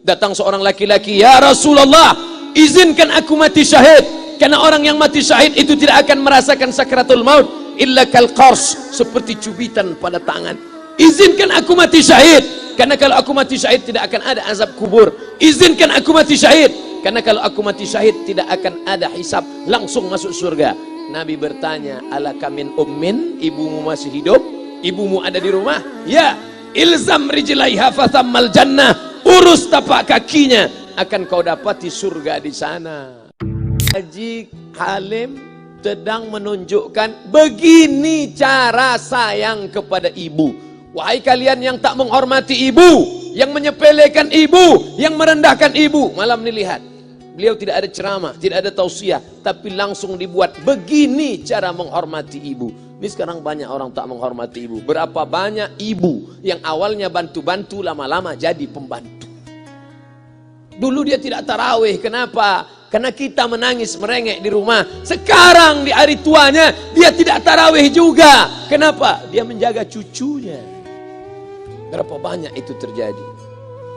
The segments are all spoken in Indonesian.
Datang seorang laki-laki, "Ya Rasulullah, izinkan aku mati syahid, karena orang yang mati syahid itu tidak akan merasakan sakratul maut illa kal qars, seperti cubitan pada tangan. Izinkan aku mati syahid, karena kalau aku mati syahid tidak akan ada azab kubur. Izinkan aku mati syahid, karena kalau aku mati syahid tidak akan ada hisab, langsung masuk surga." Nabi bertanya, "Alaka min ummin, ibumu masih hidup? Ibumu ada di rumah?" "Ya." "Ilzam rijlaiha fathammal jannah." Urus tapak kakinya, akan kau dapati surga di sana. Haji Halim sedang menunjukkan begini cara sayang kepada ibu. Wahai kalian yang tak menghormati ibu, yang menyepelekan ibu, yang merendahkan ibu. Malam ini lihat, beliau tidak ada ceramah, tidak ada tausiah, tapi langsung dibuat begini cara menghormati ibu. Ini sekarang banyak orang tak menghormati ibu. Berapa banyak ibu yang awalnya bantu-bantu, lama-lama jadi pembantu. Dulu dia tidak tarawih, kenapa? Karena kita menangis merengek di rumah. Sekarang di hari tuanya dia tidak tarawih juga. Kenapa? Dia menjaga cucunya. Berapa banyak itu terjadi.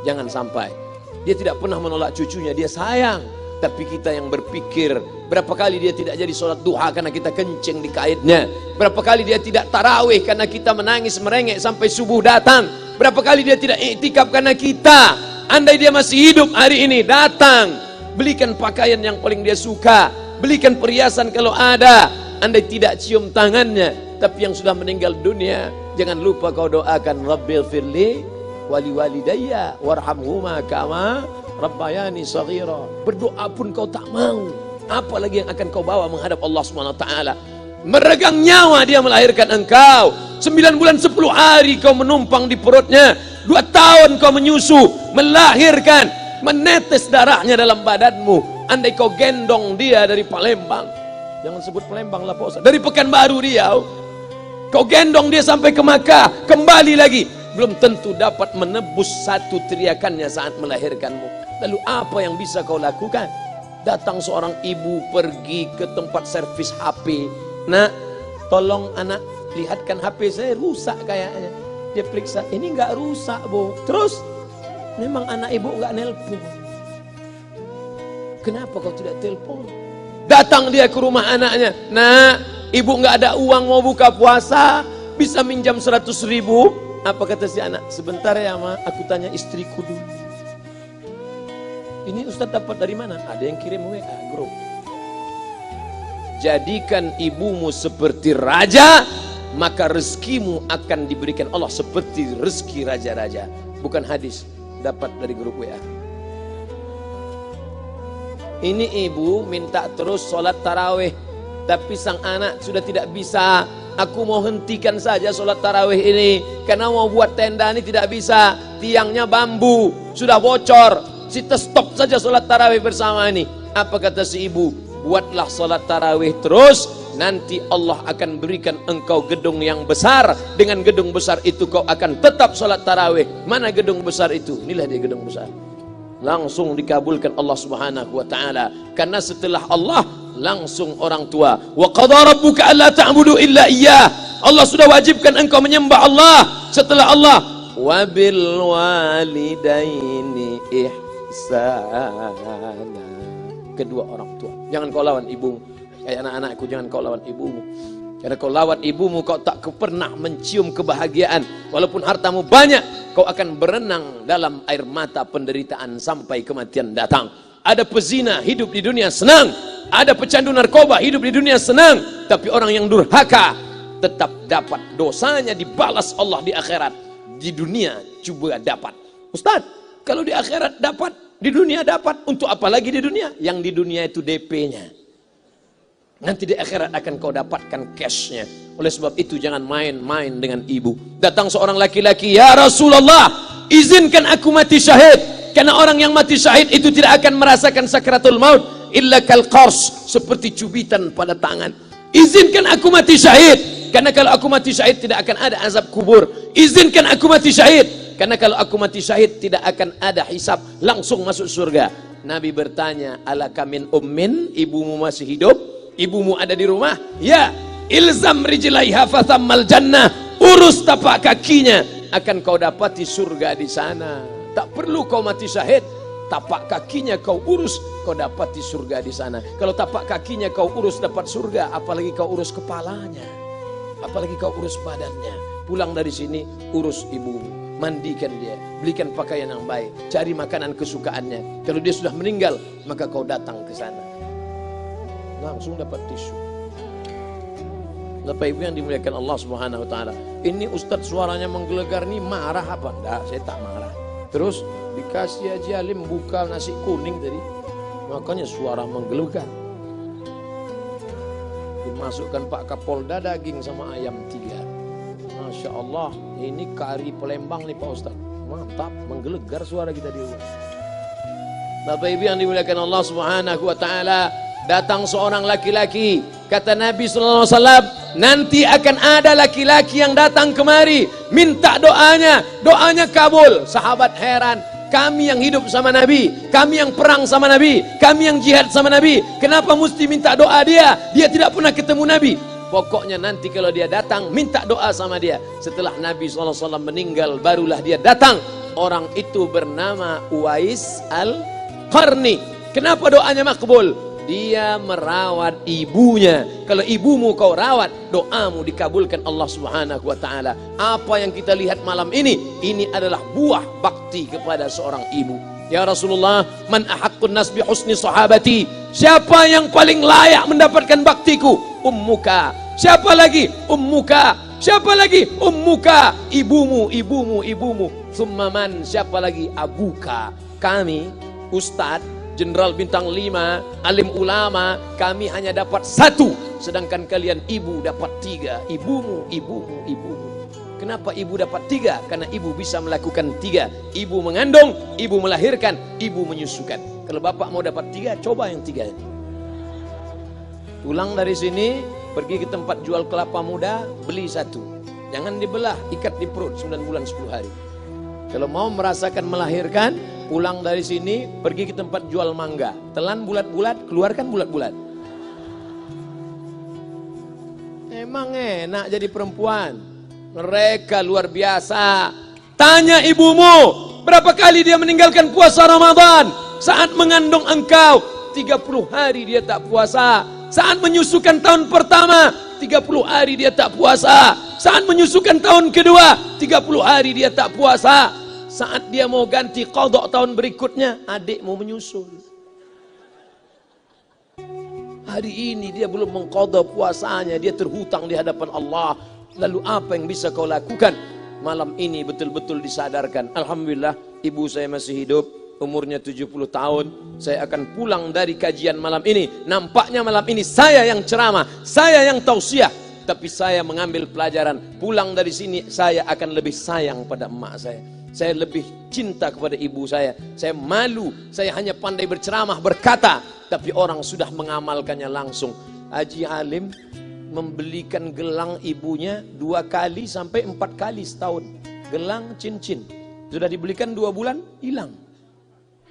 Jangan sampai. Dia tidak pernah menolak cucunya, dia sayang. Tapi kita yang berpikir, berapa kali dia tidak jadi sholat duha karena kita kencing di kaitnya. Berapa kali dia tidak tarawih karena kita menangis merengek sampai subuh datang. Berapa kali dia tidak iktikaf karena kita. Andai dia masih hidup hari ini, datang, belikan pakaian yang paling dia suka, belikan perhiasan kalau ada. Andai tidak cium tangannya. Tapi yang sudah meninggal dunia, jangan lupa kau doakan, Rabbil firli wali walidayya warhamhuma kama rabbayani shaghira. Berdoa pun kau tak mau, apalagi yang akan kau bawa menghadap Allah Subhanahu wa taala. Meregang nyawa dia melahirkan engkau. 9 bulan 10 hari kau menumpang di perutnya. 2 tahun kau menyusu, melahirkan, menetes darahnya dalam badanmu. Andai kau gendong dia dari Palembang, jangan sebut Palembang lah Pak Ustaz, dari Pekanbaru Riau, kau gendong dia sampai ke Makkah, kembali lagi, belum tentu dapat menebus satu teriakannya saat melahirkanmu. Lalu apa yang bisa kau lakukan? Datang seorang ibu pergi ke tempat servis HP. "Nak, tolong anak lihatkan HP saya rusak kayaknya." Dia periksa, "Ini enggak rusak, Bu." Terus, "Memang anak ibu enggak nelpon." "Kenapa kau tidak telepon?" Datang dia ke rumah anaknya. "Nak, ibu enggak ada uang mau buka puasa, bisa minjam 100.000? Apa kata si anak? "Sebentar ya Ma, aku tanya istriku dulu." "Ini Ustaz dapat dari mana?" "Ada yang kirim WA grup." Jadikan ibumu seperti raja, maka rezekimu akan diberikan Allah seperti rezeki raja-raja. Bukan hadis, dapat dari grup WA. Ini ibu minta terus sholat tarawih, tapi sang anak sudah tidak bisa. "Aku mau hentikan saja sholat tarawih ini, karena mau buat tenda ini tidak bisa. Tiangnya bambu, sudah bocor. Kita stop saja sholat tarawih bersama ini." Apa kata si ibu? "Buatlah sholat tarawih terus, nanti Allah akan berikan engkau gedung yang besar. Dengan gedung besar itu kau akan tetap sholat tarawih." Mana gedung besar itu? Inilah dia gedung besar. Langsung dikabulkan Allah Subhanahu wa taala. Karena setelah Allah langsung orang tua. "Wa qadha rabbuka alla ta'budu illa iyyah." Allah sudah wajibkan engkau menyembah Allah. Setelah Allah, "Wa bil walidaini ihsana." Kedua orang tua. Jangan kau lawan ibumu. Kayak anak-anakku, jangan kau lawan ibumu. Karena kau lawan ibumu, kau tak pernah mencium kebahagiaan. Walaupun hartamu banyak, kau akan berenang dalam air mata penderitaan sampai kematian datang. Ada pezina hidup di dunia senang, ada pecandu narkoba hidup di dunia senang, tapi orang yang durhaka tetap dapat dosanya dibalas Allah di akhirat. Di dunia coba dapat. Ustaz, kalau di akhirat dapat, di dunia dapat, untuk apa lagi di dunia? Yang di dunia itu DP-nya. Nanti di akhirat akan kau dapatkan cashnya. Oleh sebab itu jangan main-main dengan ibu. Datang seorang laki-laki, "Ya Rasulullah, izinkan aku mati syahid, karena orang yang mati syahid itu tidak akan merasakan sakratul maut illa kal qars, seperti cubitan pada tangan. Izinkan aku mati syahid, karena kalau aku mati syahid tidak akan ada azab kubur. Izinkan aku mati syahid, karena kalau aku mati syahid tidak akan ada hisab, langsung masuk surga." Nabi bertanya, "Alaka min ummin, ibumu masih hidup? Ibumu ada di rumah?" "Ya." "Ilzam rijlaiha fathammal jannah." Urus tapak kakinya, akan kau dapati surga di sana. Tak perlu kau mati syahid, tapak kakinya kau urus, kau dapati surga di sana. Kalau tapak kakinya kau urus dapat surga, apalagi kau urus kepalanya, apalagi kau urus badannya. Pulang dari sini urus ibumu, mandikan dia, belikan pakaian yang baik, cari makanan kesukaannya. Kalau dia sudah meninggal, maka kau datang ke sana, langsung dapat tisu. Bapak Ibu yang dimuliakan Allah Subhanahu wa taala. Ini Ustadz suaranya menggelegar nih, marah apa? Enggak, saya tak marah. Terus dikasih Haji Alim buka nasi kuning tadi, makanya suara menggelegar. Dimasukkan Pak Kapolda daging sama ayam 3. Masya Allah, ini kari Palembang nih Pak Ustadz. Mantap, menggelegar suara kita di rumah. Bapak Ibu yang dimuliakan Allah Subhanahu wa taala, datang seorang laki-laki, kata Nabi sallallahu alaihi wasallam, nanti akan ada laki-laki yang datang kemari minta doanya, doanya kabul. Sahabat heran, kami yang hidup sama Nabi, kami yang perang sama Nabi, kami yang jihad sama Nabi, kenapa mesti minta doa dia? Dia tidak pernah ketemu Nabi. Pokoknya nanti kalau dia datang, minta doa sama dia. Setelah Nabi SAW meninggal, barulah dia datang. Orang itu bernama Uwais Al-Qarni. Kenapa doanya makbul? Dia merawat ibunya. Kalau ibumu kau rawat, doamu dikabulkan Allah Subhanahu wa taala. Apa yang kita lihat malam ini adalah buah bakti kepada seorang ibu. Ya Rasulullah, man ahaqqun nas bi husni sahabati? Siapa yang paling layak mendapatkan baktiku? Ummuka. Siapa lagi? Ummuka. Siapa lagi? Ummuka. Ibumu, ibumu, ibumu. Tsumma man? Siapa lagi? Abuka. Kami, Ustadz Jenderal Bintang 5, alim ulama, kami hanya dapat 1, sedangkan kalian ibu dapat 3. Ibumu, ibumu, ibumu. Kenapa ibu dapat 3? Karena ibu bisa melakukan 3. Ibu mengandung, ibu melahirkan, ibu menyusukan. Kalau bapak mau dapat 3, coba yang 3 ini. Pulang dari sini, pergi ke tempat jual kelapa muda, beli 1. Jangan dibelah, ikat di perut 9 bulan 10 hari. Kalau mau merasakan melahirkan, pulang dari sini, pergi ke tempat jual mangga. Telan bulat-bulat, keluarkan bulat-bulat. Emang enak jadi perempuan. Mereka luar biasa. Tanya ibumu, berapa kali dia meninggalkan puasa Ramadan? Saat mengandung engkau, 30 hari dia tak puasa. Saat menyusukan tahun pertama, 30 hari dia tak puasa. Saat menyusukan tahun kedua, 30 hari dia tak puasa. Saat dia mau ganti qadha tahun berikutnya, adik mau menyusul. Hari ini dia belum mengqadha puasanya, dia terhutang di hadapan Allah. Lalu apa yang bisa kau lakukan? Malam ini betul-betul disadarkan. Alhamdulillah, ibu saya masih hidup, umurnya 70 tahun. Saya akan pulang dari kajian malam ini. Nampaknya malam ini saya yang ceramah, saya yang tausiah. Tapi saya mengambil pelajaran. Pulang dari sini, saya akan lebih sayang pada emak saya. Saya lebih cinta kepada ibu saya. Saya malu, saya hanya pandai berceramah, berkata, tapi orang sudah mengamalkannya langsung. Haji Alim membelikan gelang ibunya 2 kali sampai 4 kali setahun. Gelang cincin. Sudah dibelikan 2 bulan, hilang.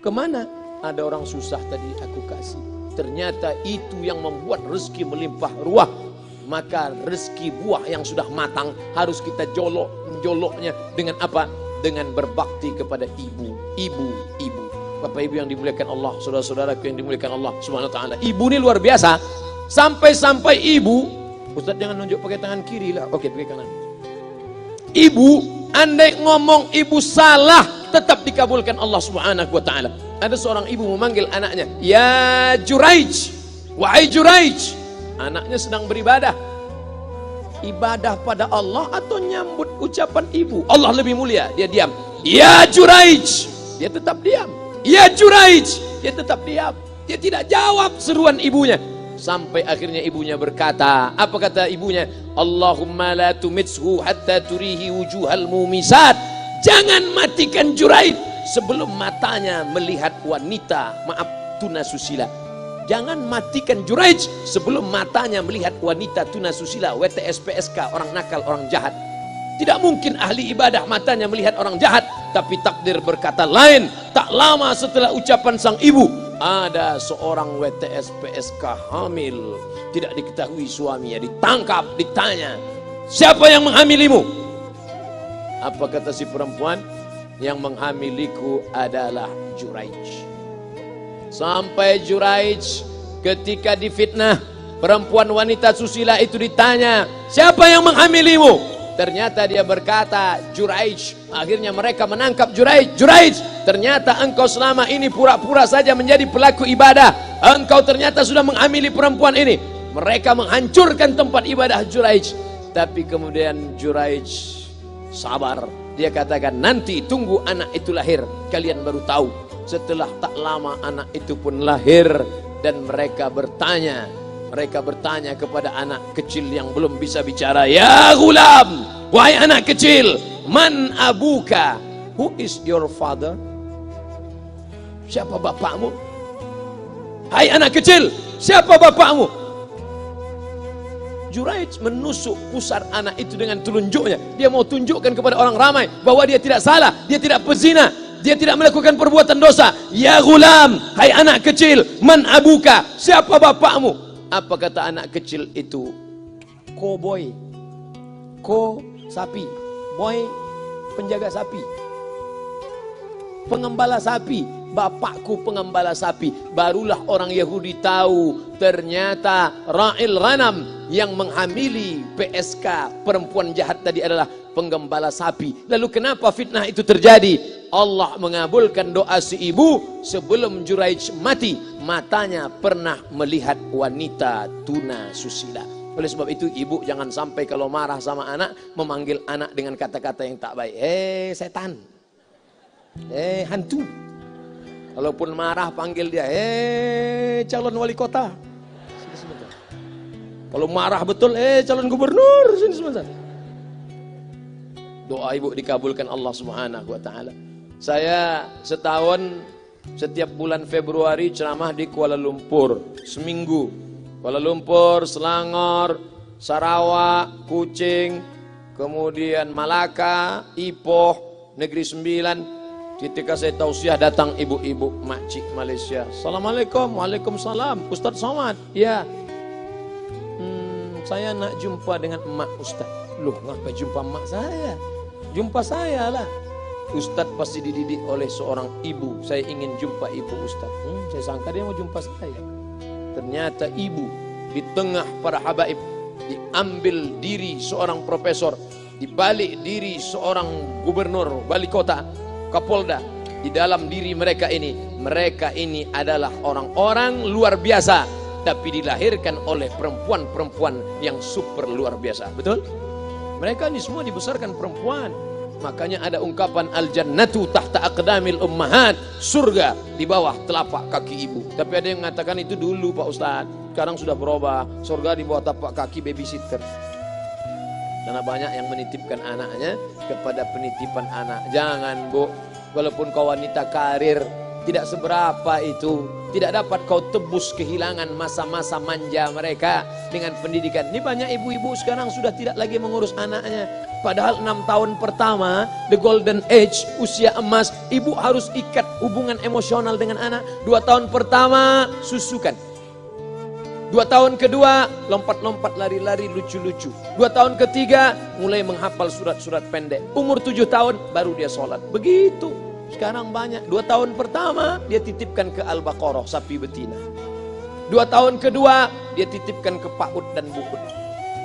Kemana? Ada orang susah tadi aku kasih. Ternyata itu yang membuat rezeki melimpah ruah. Maka rezeki buah yang sudah matang harus kita joloknya dengan apa? Dengan berbakti kepada ibu. Bapak Ibu yang dimuliakan Allah, saudara-saudaraku yang dimuliakan Allah Subhanahu wa taala. Ibu ini luar biasa. Sampai-sampai ibu, Ustaz jangan nunjuk pakai tangan kiri lah. Oke, pakai kanan. Ibu, andai ngomong ibu salah, tetap dikabulkan Allah Subhanahu wa taala. Ada seorang ibu memanggil anaknya, "Ya Juraij, wahai Juraij." Anaknya sedang beribadah. Ibadah pada Allah atau nyambut ucapan ibu? Allah lebih mulia, dia diam. Ya Juraij, dia tetap diam. Ya Juraij, dia tetap diam. Dia tidak jawab seruan ibunya. Sampai akhirnya ibunya berkata, apa kata ibunya? Allahumma la tumitshu hatta turihi wujuhal mumisat. Jangan matikan Juraij sebelum matanya melihat wanita, maaf, tunasusila. Jangan matikan Juraij sebelum matanya melihat wanita tunasusila, WTS PSK, orang nakal, orang jahat. Tidak mungkin ahli ibadah matanya melihat orang jahat. Tapi takdir berkata lain. Tak lama setelah ucapan sang ibu, ada seorang WTS PSK hamil. Tidak diketahui suaminya, ditangkap, ditanya, siapa yang menghamilimu? Apa kata si perempuan? yang menghamiliku adalah Juraij. Sampai Juraij ketika difitnah, perempuan wanita susila itu ditanya, siapa yang menghamilimu? Ternyata dia berkata, Juraij. Akhirnya mereka menangkap Juraij. Juraij, ternyata engkau selama ini pura-pura saja menjadi pelaku ibadah. Engkau ternyata sudah menghamili perempuan ini. Mereka menghancurkan tempat ibadah Juraij. Tapi kemudian Juraij sabar. Dia katakan, nanti tunggu anak itu lahir, kalian baru tahu. Setelah tak lama anak itu pun lahir. Dan mereka bertanya kepada anak kecil yang belum bisa bicara, ya gulam, wahai anak kecil, man abuka? Who is your father? Siapa bapakmu? Hai anak kecil, siapa bapakmu? Juraij menusuk pusar anak itu dengan telunjuknya. Dia mau tunjukkan kepada orang ramai bahwa dia tidak salah, dia tidak pezina, dia tidak melakukan perbuatan dosa. Ya gulam, hai anak kecil, man abuka? Siapa bapakmu? Apa kata anak kecil itu? Cowboy. Ko sapi, boy penjaga sapi, pengembala sapi. Bapakku pengembala sapi. Barulah orang Yahudi tahu ternyata ra'il ghanam yang menghamili PSK perempuan jahat tadi adalah penggembala sapi. Lalu kenapa fitnah itu terjadi? Allah mengabulkan doa si ibu sebelum Juraij mati. Matanya pernah melihat wanita tuna susila. Oleh sebab itu ibu jangan sampai kalau marah sama anak memanggil anak dengan kata-kata yang tak baik. Setan, hantu. Kalaupun marah panggil dia, calon wali kota. Sini sebentar. Kalau marah betul, calon gubernur. Sini sebentar. Doa ibu dikabulkan Allah Subhanahu wa taala. Saya setahun setiap bulan Februari ceramah di Kuala Lumpur seminggu. Kuala Lumpur, Selangor, Sarawak, Kuching, kemudian Malaka, Ipoh, Negeri Sembilan. Ketika saya tausiah datang ibu-ibu makcik Malaysia. Assalamualaikum. Waalaikumsalam. Ustaz Somad. Ya. Saya nak jumpa dengan emak Ustaz. Loh, ngapa jumpa emak saya? Jumpa saya lah. Ustaz pasti dididik oleh seorang ibu. Saya ingin jumpa ibu Ustaz. Saya sangka dia mau jumpa saya. Ternyata ibu di tengah para habaib, diambil diri seorang profesor, dibalik diri seorang gubernur, wali kota, Kapolda. Di dalam diri mereka ini adalah orang-orang luar biasa, tapi dilahirkan oleh perempuan-perempuan yang super luar biasa. Betul? Mereka ini semua dibesarkan perempuan. Makanya ada ungkapan al-jannatu tahta aqdamil ummahat, surga di bawah telapak kaki ibu. Tapi ada yang mengatakan itu dulu Pak Ustaz, sekarang sudah berubah, surga di bawah telapak kaki babysitter. Karena banyak yang menitipkan anaknya kepada penitipan anak. Jangan bu, walaupun kau wanita karir, tidak seberapa itu. Tidak dapat kau tebus kehilangan masa-masa manja mereka dengan pendidikan. Ini banyak ibu-ibu sekarang sudah tidak lagi mengurus anaknya. Padahal 6 tahun pertama, the golden age, usia emas, ibu harus ikat hubungan emosional dengan anak. 2 tahun pertama, susukan. 2 tahun kedua, lompat-lompat, lari-lari, lucu-lucu. 2 tahun ketiga, mulai menghafal surat-surat pendek. Umur 7 tahun, baru dia sholat. Begitu. Sekarang banyak. 2 tahun pertama, dia titipkan ke Al-Baqarah, sapi betina. 2 tahun kedua, dia titipkan ke PAUD dan BUUD.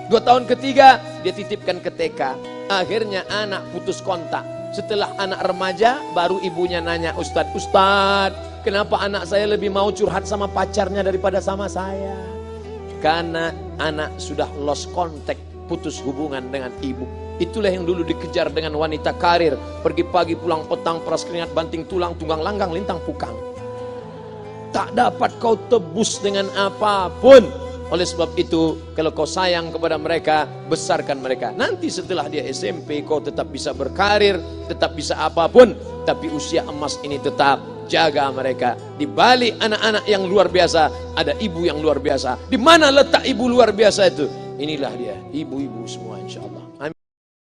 2 tahun ketiga, dia titipkan ke TK. Akhirnya anak putus kontak. Setelah anak remaja, baru ibunya nanya, Ustadz, kenapa anak saya lebih mau curhat sama pacarnya daripada sama saya? Karena anak sudah lost contact, putus hubungan dengan ibu. Itulah yang dulu dikejar dengan wanita karir. Pergi pagi pulang petang, peras keringat, banting tulang, tunggang langgang, lintang pukang. Tak dapat kau tebus dengan apapun. Oleh sebab itu, kalau kau sayang kepada mereka, besarkan mereka. Nanti setelah dia SMP, kau tetap bisa berkarir, tetap bisa apapun. Tapi usia emas ini tetap jaga mereka. Di balik anak-anak yang luar biasa, ada ibu yang luar biasa. Di mana letak ibu luar biasa itu? Inilah dia, ibu-ibu semua insya Allah.